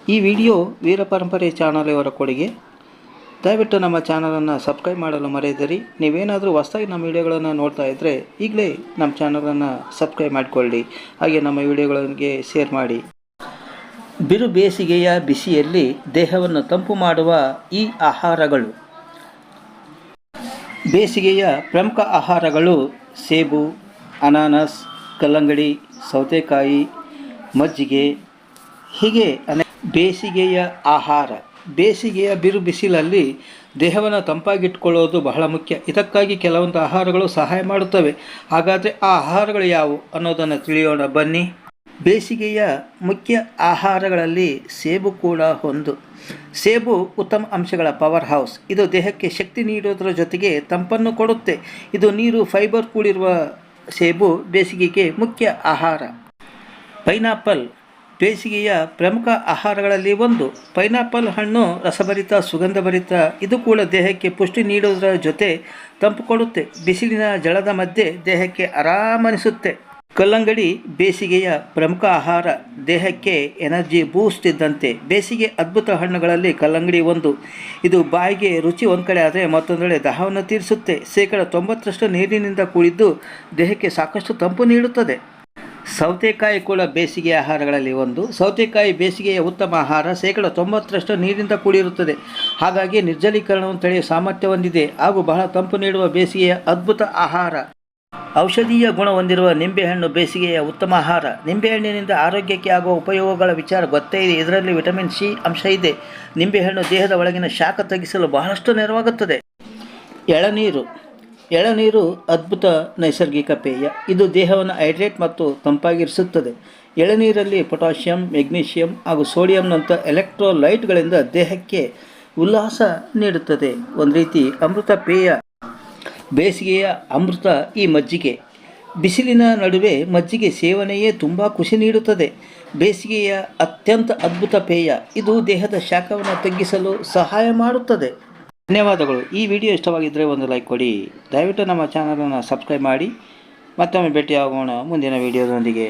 ಈ ವಿಡಿಯೋ ವೀರ ಪರಂಪರೆ ಚಾನಲ್ ಕೊಡುಗೆ. ದಯವಿಟ್ಟು ನಮ್ಮ ಚಾನಲನ್ನು ಸಬ್ಸ್ಕ್ರೈಬ್ ಮಾಡಲು ಮರೆಯದಿರಿ. ನೀವೇನಾದರೂ ಹೊಸದಾಗಿ ನಮ್ಮ ವಿಡಿಯೋಗಳನ್ನು ನೋಡ್ತಾ ಇದ್ದರೆ ಈಗಲೇ ನಮ್ಮ ಚಾನಲನ್ನು ಸಬ್ಸ್ಕ್ರೈಬ್ ಮಾಡಿಕೊಳ್ಳಿ, ಹಾಗೆ ನಮ್ಮ ವಿಡಿಯೋಗಳಿಗೆ ಶೇರ್ ಮಾಡಿ. ಬಿರು ಬೇಸಿಗೆಯ ಬಿಸಿಯಲ್ಲಿ ದೇಹವನ್ನು ತಂಪು ಮಾಡುವ ಈ ಆಹಾರಗಳು. ಬೇಸಿಗೆಯ ಪ್ರಮುಖ ಆಹಾರಗಳು ಸೇಬು, ಅನಾನಸ್, ಕಲ್ಲಂಗಡಿ, ಸೌತೆಕಾಯಿ, ಮಜ್ಜಿಗೆ, ಹೀಗೆ ಬೇಸಿಗೆಯ ಆಹಾರ. ಬೇಸಿಗೆಯ ಬಿರು ಬಿಸಿಲಲ್ಲಿ ದೇಹವನ್ನು ತಂಪಾಗಿಟ್ಕೊಳ್ಳೋದು ಬಹಳ ಮುಖ್ಯ. ಇದಕ್ಕಾಗಿ ಕೆಲವೊಂದು ಆಹಾರಗಳು ಸಹಾಯ ಮಾಡುತ್ತವೆ. ಹಾಗಾದರೆ ಆ ಆಹಾರಗಳು ಯಾವುವು ಅನ್ನೋದನ್ನು ತಿಳಿಯೋಣ ಬನ್ನಿ. ಬೇಸಿಗೆಯ ಮುಖ್ಯ ಆಹಾರಗಳಲ್ಲಿ ಸೇಬು ಕೂಡ ಒಂದು. ಸೇಬು ಉತ್ತಮ ಅಂಶಗಳ ಪವರ್ ಹೌಸ್. ಇದು ದೇಹಕ್ಕೆ ಶಕ್ತಿ ನೀಡೋದರ ಜೊತೆಗೆ ತಂಪನ್ನು ಕೊಡುತ್ತೆ. ಇದು ನೀರು, ಫೈಬರ್ ಕೂಡಿರುವ ಸೇಬು ಬೇಸಿಗೆಗೆ ಮುಖ್ಯ ಆಹಾರ. ಪೈನಾಪಲ್ ಬೇಸಿಗೆಯ ಪ್ರಮುಖ ಆಹಾರಗಳಲ್ಲಿ ಒಂದು. ಪೈನಾಪಲ್ ಹಣ್ಣು ರಸಭರಿತ, ಸುಗಂಧಭರಿತ. ಇದು ಕೂಡ ದೇಹಕ್ಕೆ ಪುಷ್ಟಿ ನೀಡುವುದರ ಜೊತೆ ತಂಪು ಕೊಡುತ್ತೆ. ಬಿಸಿಲಿನ ಜಳದ ಮಧ್ಯೆ ದೇಹಕ್ಕೆ ಆರಾಮನಿಸುತ್ತೆ. ಕಲ್ಲಂಗಡಿ ಬೇಸಿಗೆಯ ಪ್ರಮುಖ ಆಹಾರ. ದೇಹಕ್ಕೆ ಎನರ್ಜಿ ಬೂಸ್ಟ್ ಇದ್ದಂತೆ. ಬೇಸಿಗೆ ಅದ್ಭುತ ಹಣ್ಣುಗಳಲ್ಲಿ ಕಲ್ಲಂಗಡಿ ಒಂದು. ಇದು ಬಾಯಿಗೆ ರುಚಿ ಒಂದು ಕಡೆ ಆದರೆ ಮತ್ತೊಂದೆಡೆ ದಾಹವನ್ನು ತೀರಿಸುತ್ತೆ. 90% ನೀರಿನಿಂದ ಕೂಡಿದ್ದು ದೇಹಕ್ಕೆ ಸಾಕಷ್ಟು ತಂಪು ನೀಡುತ್ತದೆ. ಸೌತೆಕಾಯಿ ಕೂಡ ಬೇಸಿಗೆಯ ಆಹಾರಗಳಲ್ಲಿ ಒಂದು. ಸೌತೆಕಾಯಿ ಬೇಸಿಗೆಯ ಉತ್ತಮ ಆಹಾರ. 90% ನೀರಿನಿಂದ ಕೂಡಿರುತ್ತದೆ. ಹಾಗಾಗಿ ನಿರ್ಜಲೀಕರಣವನ್ನು ತಡೆಯುವ ಸಾಮರ್ಥ್ಯ ಹೊಂದಿದೆ ಹಾಗೂ ಬಹಳ ತಂಪು ನೀಡುವ ಬೇಸಿಗೆಯ ಅದ್ಭುತ ಆಹಾರ. ಔಷಧೀಯ ಗುಣ ಹೊಂದಿರುವ ನಿಂಬೆಹಣ್ಣು ಬೇಸಿಗೆಯ ಉತ್ತಮ ಆಹಾರ. ನಿಂಬೆಹಣ್ಣಿನಿಂದ ಆರೋಗ್ಯಕ್ಕೆ ಆಗುವ ಉಪಯೋಗಗಳ ವಿಚಾರ ಗೊತ್ತೇ ಇದೆ. ಇದರಲ್ಲಿ ವಿಟಮಿನ್ ಸಿ ಅಂಶ ಇದೆ. ನಿಂಬೆಹಣ್ಣು ದೇಹದ ಒಳಗಿನ ಶಾಖ ತಗ್ಗಿಸಲು ಬಹಳಷ್ಟು ನೆರವಾಗುತ್ತದೆ. ಎಳನೀರು ಅದ್ಭುತ ನೈಸರ್ಗಿಕ ಪೇಯ. ಇದು ದೇಹವನ್ನು ಹೈಡ್ರೇಟ್ ಮತ್ತು ತಂಪಾಗಿರಿಸುತ್ತದೆ. ಎಳನೀರಲ್ಲಿ ಪೊಟ್ಯಾಷಿಯಂ, ಮೆಗ್ನೀಷಿಯಂ ಹಾಗೂ ಸೋಡಿಯಂನಂಥ ಎಲೆಕ್ಟ್ರೋಲೈಟ್ಗಳಿಂದ ದೇಹಕ್ಕೆ ಉಲ್ಲಾಸ ನೀಡುತ್ತದೆ. ಒಂದು ರೀತಿ ಅಮೃತ ಪೇಯ. ಬೇಸಿಗೆಯ ಅಮೃತ ಈ ಮಜ್ಜಿಗೆ. ಬಿಸಿಲಿನ ನಡುವೆ ಮಜ್ಜಿಗೆ ಸೇವನೆಯೇ ತುಂಬ ಖುಷಿ ನೀಡುತ್ತದೆ. ಬೇಸಿಗೆಯ ಅತ್ಯಂತ ಅದ್ಭುತ ಪೇಯ. ಇದು ದೇಹದ ಶಾಖವನ್ನು ತಗ್ಗಿಸಲು ಸಹಾಯ ಮಾಡುತ್ತದೆ. ಧನ್ಯವಾದಗಳು. ಈ ವಿಡಿಯೋ ಇಷ್ಟವಾಗಿದ್ದರೆ ಒಂದು ಲೈಕ್ ಕೊಡಿ. ದಯವಿಟ್ಟು ನಮ್ಮ ಚಾನಲನ್ನು ಸಬ್ಸ್ಕ್ರೈಬ್ ಮಾಡಿ. ಮತ್ತೊಮ್ಮೆ ಭೇಟಿಯಾಗೋಣ ಮುಂದಿನ ವಿಡಿಯೋದೊಂದಿಗೆ.